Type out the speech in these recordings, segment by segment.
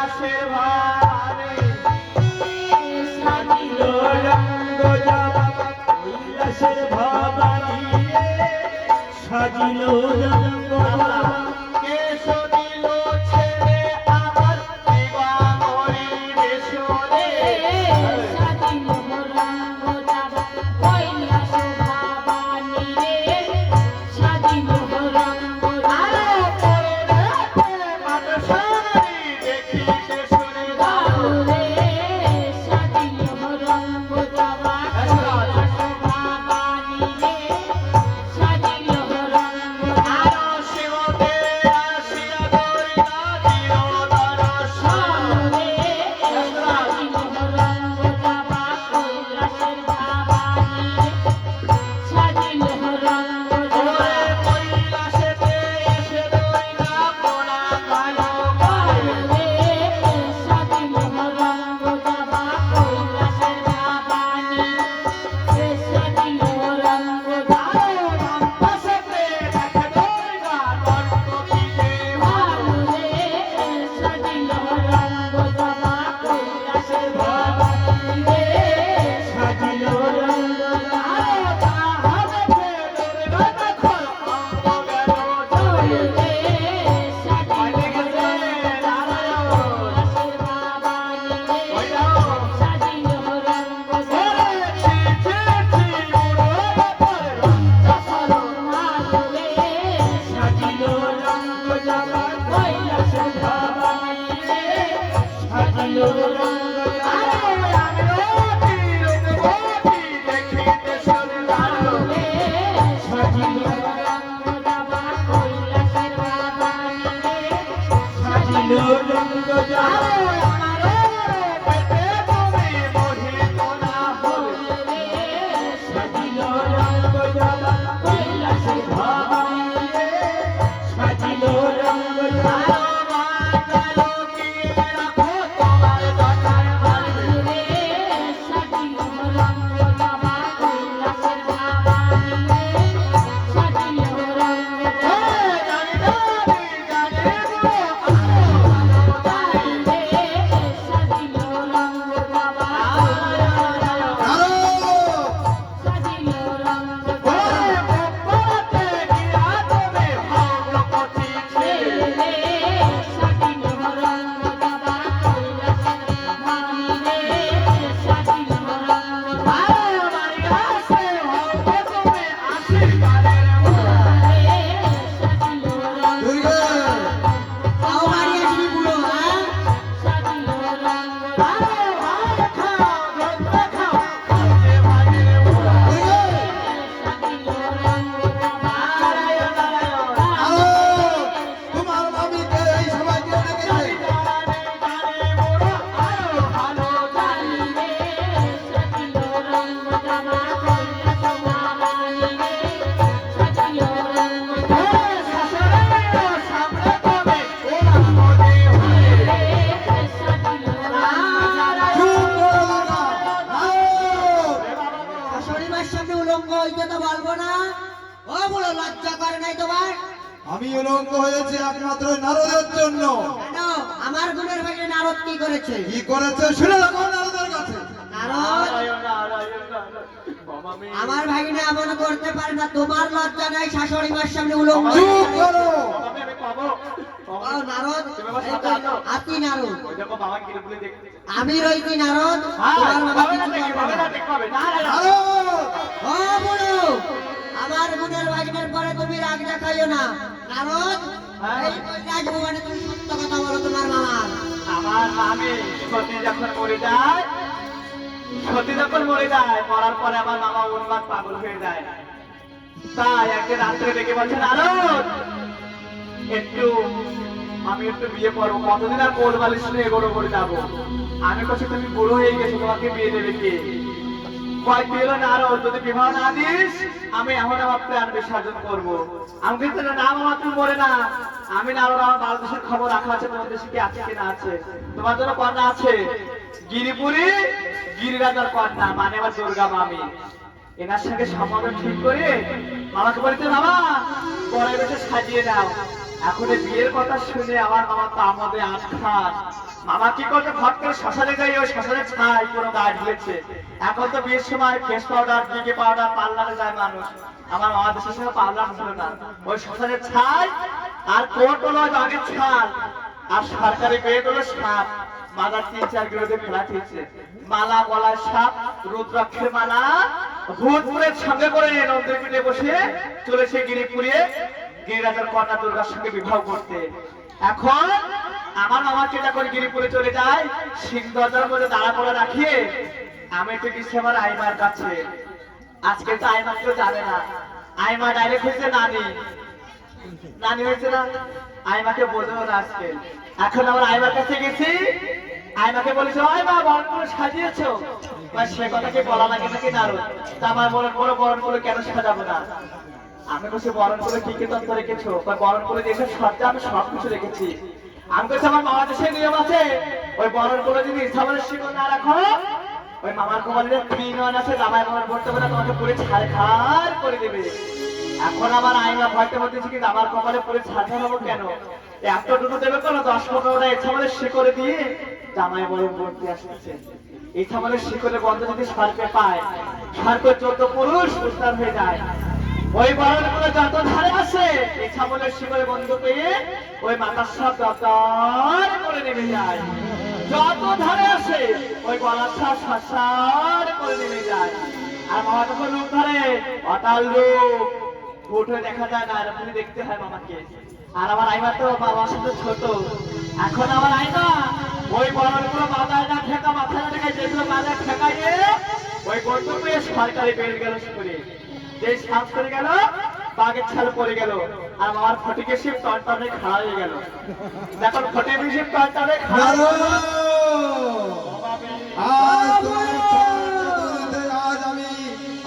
কৈলাসের ভারে সাজিল রঙ্গ জবা কৈলাসের ভবানী সাজিল রঙ্গ জবা কে শুনিল ছেড়ে আমার দিবামরি দেশরে সাজিল রঙ্গ জবা কৈলাস ভবানী রে সাজিল রঙ্গ আরে পরে মানসারি দেখিতে শুনে দাও রে সাজিল রঙ্গ জবা কৈলাস ভবানী রে সাজিল রঙ্গ আরো শিবতে আসিয়া ধরিলা দিও দর্শন রে সাজিল রঙ্গ জবা কৈলাসের ভবানী সাজিল রঙ্গ জবা কৈলাসেতে এসে ধরিলা পোড়া কালো গায়ে রে সাজিল রঙ্গ জবা কৈলাসের ভবানী সাজিল রঙ্গ জবা রামপাশেতে দেখে ধরিলা দণ্ডপীঠে রে সাজিল রঙ্গ জবা কৈলাসের ভবানী রে সাজিল রঙ্গ আরো তাহাতে ধরিলা দেখো অঙ্গ গেল জলে রে সাজিল গেছে নারায়ণ কৈলাসের ভবানী রে ওইটাও সাজিল রঙ্গ জবা দুর্গা তাও বাড়ি আসবি বুড়ো হ্যাঁ আলো তোমার মামিকে এই সবাই কে ডেকেছে চুপ করো না শাশুড়িমার সামনে উলঙ্গ হইতে তো বলবো না ও বুড়ো লজ্জা করে নাই তোমার আমি উলঙ্গ হয়েছি একমাত্র নারদের জন্য। কেন আমার গুণের ভাগে নারদ কি করেছে কি করেছে শুনে রাখো নারদের কাছে। নারদ আমার ভাগিনে এমন করতে পারে না তোমার লজ্জা নাই শাশুড়িমার সামনে উলঙ্গ চুপ করো। ও নারদ আতি নারদ আমি রইতি নারদ তোমার বাবা কিছু করবে না নারদ ও বুড়ো আমার গুণের ভাগিনের পরে তুমি রাগ দেখাইও না নারদ এই কৈলাস ভবনে তুমি সত্য কথা বলো তোমার মামার আমার মামি সতী যখন মরে যায় মরার পরে আমার মামা উন্মাদ পাগল হয়ে যায়। তাই একদিন রাত্রে ডেকে বলছে নারদ একটু আমি একটু বিয়ে করবো, কতদিন আর কোল বালিশ নিয়ে এগোড়ো করে যাবো। আমি বলছি তুমি বুড়ো হয়ে গেছো, তোমাকে বিয়ে দেবে কে? কয় দিল নারদ যদি বিবাহ না দিস আমি এখন আমার প্রাণ বিসর্জন করবো। আমি কিন্তু না মামা তুমি মরে না, আমি নারদ আমার বাংলাদেশের খবর রাখা আছে, তোমার দেশে কি আছে কিনা আছে। তোমার জন্য কন্যা আছে গিরিপুরী গিরিরাজার কন্যা, মানে আমার দুর্গা মামি। এনার সঙ্গে সম্বন্ধ ঠিক করে মামাকে বলতে বাবা পরে বেশি সাজিয়ে দাও। এখন এই বিয়ের কথা শুনে আমার মামা তো আমাদের আটখান মামা কি করতে ফট করে শ্মশানে যাই, ওই শ্মশানে ছাই পুরো গায়ে ঢুকেছে। এখন তো বিয়ের সময় ফেস পাউডার, বিউটি পাউডার, পার্লারে যায় মানুষ। আমার মামা দেশের সময় পার্লার ছিল না, ওই শ্মশানে ছাই আর কোট হলো রঙের ছাল, আর সরকারি বেড হলো সাপ। মাদার 3-4 কিলোতে ফেলা দিয়েছে, মালা গলায় সাপ, রুদ্রাক্ষের মালা, ভূতপুরের সঙ্গে করে নন্দের পিঠে বসে চলেছে গিরিপুরে গিরিরাজার কন্যা দুর্গার সঙ্গে বিবাহ করতে। এখন আমার মামাকে যখন গিরিপুরে চলে যায়, সিং দরজার মধ্যে দাঁড়া করে রাখিয়ে আমি একটু গেছি আমার আইমার কাছে। আজকে তো আইমা কেউ জানে না, আইমা ডাইরেক্ট হয়েছে নানি, নানি হয়েছে না, আইমাকে বোঝাবো না আজকে। এখন আমার আইমার কাছে গেছি, আইমাকে বলেছে আইমা বরণ করে সাজিয়েছো, সে কথা কি বলা লাগে নাকি নারদ? তা আমার বরণ করে বরণ করে কেন সাজাবো না? আমি বলছি বরণ করে কি কি তত্ত্ব রেখেছো? বরণ করে যেসব সজ্জা আমি সব কিছু রেখেছি। আমি বলছি আমার মামা দেশের নিয়ম আছে, ওই বরণ করে যদি ইসলামের শিকল না রাখো, ওই মামার কোমরের 3 আছে, জামাই মামার ভরতে পারে তোমাকে পুরে ছাড়খাড় করে দেবে। এখন আমার আইনা ভয়তে বলতেছি কি আমার কপালে পুরে ছাড়খাড় হবো কেন? এত দুটো দেবে কেন? 10-15টা ইচ্ছামলের শিকড়ে দিয়ে জামাই বরণ করতে আসতেছে। ইচ্ছামলের শিকড়ে বন্ধ যদি সরকে পায়, সরকে 14 পুরুষ উদ্ধার হয়ে যায়। ওই বরণ করে যত ধারে আসে ইচ্ছামলের শিকড়ে বন্ধ পেয়ে ওই মাথার সব দরকার করে নেমে যায়। যত ধারে আসে ওই গলার সব সসার করে নেমে যায়। আর মামা তখন রূপ ধরে অটাল রূপ, উঠে দেখা যায় না, এরকমই দেখতে হয় মামাকে। আর আমার আইমা তো বাবার সাথে ছোট। এখন আমার আইমা ওই বরণগুলো মাথায় না ঠেকা, মাথায় না ঠেকায়, যেগুলো মাথায় ঠেকাইয়ে ওই গন্তব্যে সরকারি বেড়ে গেল করে, যে শ্বাস করে গেল বাঘের ছাল পড়ে গেল। আর আমার ফটিকে শিব টনটনে খাড়া হয়ে গেল। দেখো ফটিকে শিব টনটনে খাড়া হয়ে গেল।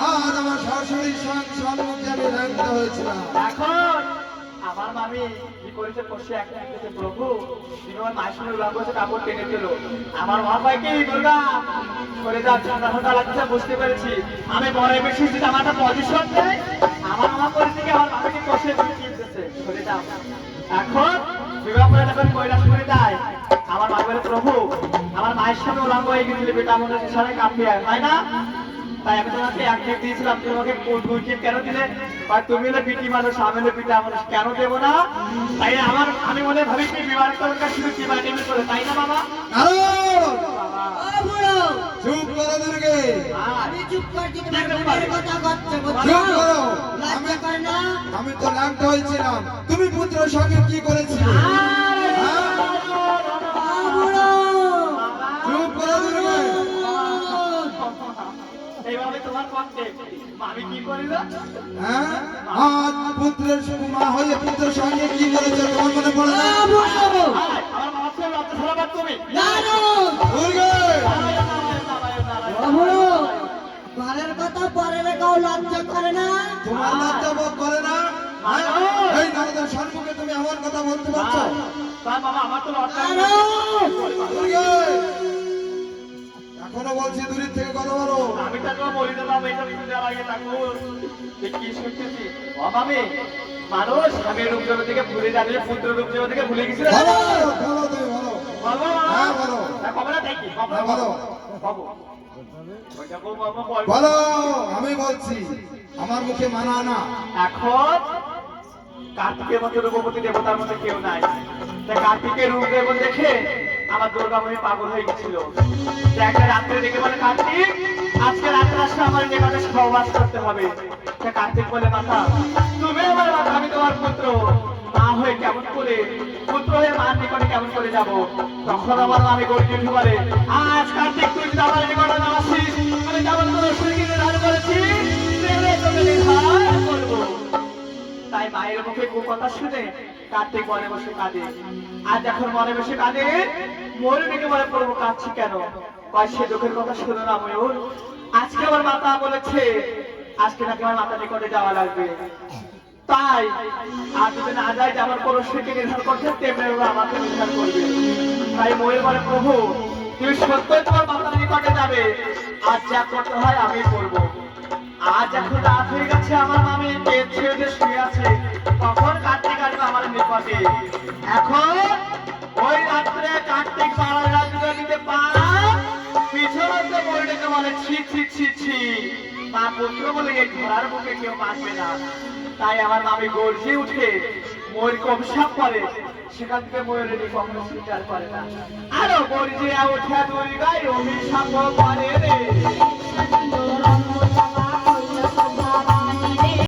আজ আমার শাশুড়ির সম্মুখে আমি ল্যাংটা হয়েছিলাম। এখন আমার মামি কি করেছে, বসে একটা দেখেছে প্রভু, তিনি আমার মায়ের সঙ্গে উল্লাহ করেছে, কাপড় টেনে দিল। আমার মা ভাই কি দুর্গা করে যা ঠান্ডা ঠান্ডা লাগছে বুঝতে পেরেছি। আমি বড় বেশি আমার একটা পজিশন নেই, আমার মা করেছে কি আমার মামিকে কষে দিতেছে সরে যাও। এখন বিবাহ করে যখন কৈলাস করে যায়, আমার মা বলে প্রভু আমার মায়ের সঙ্গে উলঙ্গ হয়ে গেছিল, বেটা আমাদের সাথে কাঁপিয়ে হয় না, তাই আমি তোমাকে এক টিপ দিয়েছিলাম, তুমি আমাকে 2 টিপ কেন দিলে? আর তুমি হলে পিটি মানুষ, আমি হলে পিঠা মানুষ, কেন দেবো না? তাই আমি মনে ভাবি কি বিবাহ করবে শুধু কি বাড়ি করে, তাই না বাবা? চুপ করো দুর্গে, আমি চুপ করছি, তোমার মনের কথা করছে, বুঝছো? চুপ করো। লজ্জা করে না? আমি তো ল্যাংটা হয়েছিলাম, তুমি পুত্রের সঙ্গে কি করেছিলে? চুপ করো দুর্গে। এইভাবে তোমার কণ্ঠে আমি কি করিল? হ্যাঁ, আজ পুত্রের মা হয়ে পুত্রের সঙ্গে কি করেছে তোমার মনে পড়ে না? আমার মামার সঙ্গে লজ্জা ছড়াবার তুমি দুর্গে, ঘরের কথা পরে রেখাও লজ্জা করে না? তোমার লজ্জা বোধ করে না? হ্যাঁ? এই নারদের সম্মুখে তুমি এমন কথা বলতে পারছো? তার বাবা আমার তো লজ্জা। দুর্গে, এখনো বলছি দূরের থেকে কথা বলো। আমি তাকে বলি না বাবা, এটা কিন্তু দেওয়া লাগে ঠাকুর, কি শুনতেছি অভাবে মানুষ স্বামীর রূপ জগৎ থেকে ভুলে যাবে, পুত্র রূপ জগৎ থেকে ভুলে গেছিল। বলো, বলো তুমি বলো। বলো হ্যাঁ বলো, কবরা দেখি হ্যাঁ বলো, বাবু ওইটা বল বাবা বল। বলো। আমি বলছি আমার মুখে মানা না। এখন কার্তিকের মতো রূপবতী দেবতার মধ্যে কেউ নাই, তাই কার্তিকের রূপ দেব দেখে আমার দুর্গামণি পাগল হয়ে গেছিল। একটা রাত্রে দেখে বলে কার্তিক আজকে রাত্রে আসলে আমার যেখানে সহবাস করতে হবে। কার্তিক বলে মাতা তুমি আমার মাতা, আমি তোমার পুত্র, মা হয়ে কেমন করে, পুত্র হয়ে মার নিকটে কেমন করে যাব? তখন আমার আমি গর্জে উঠে বলে আজ কার্তিক তুই যদি আমার নিকটে না আসিস, আমি কেমন করে শরীরকে নির্ধার করেছি তোকে নির্ধার করবো। তাই মায়ের মুখে কুকথা শুনে কার্তিক মনে বসে কাঁদে। আর যখন মনে বসে কাঁদে, ময়ূর ডেকে বলে প্রভু কাঁদছি কেন? কয় সে দুঃখের কথা শুনো না ময়ূর, আজকে আমার মাতা বলেছে আজকে নাকি আমার মাতা নিকটে যাওয়া লাগবে। তাই আর যদি না যায় যে আমার পরশুকে নির্ধার করছে, তেমনি আমাকে নির্ধার করবে। তাই ময়ূর বলে প্রভু তুমি সত্যই তোমার মাতার নিকটে যাবে, আজ যা করতে হয় আমি করবো। আজ এখন রাত হয়ে গেছে, আমার মামি ছেড়ে শুয়ে আছে, তখন কার্তিক আসবে আমার নিকটে। এখন ওই রাত্রে কার্তিক পাড়ার রাত্রে দিতে পা পিছনে ময়ূরটাকে বলে ছি ছি ছি ছি, তার পুত্র বলে এই ঘোড়ার মুখে কেউ বাঁচবে না। তাই আমার মামি গর্জে উঠে ময়ূরকে অভিশাপ করে, সেখান থেকে ময়ূরের কখনো স্বীকার করে না। আরো গর্জে উঠে দুর্গায় অভিশাপ করে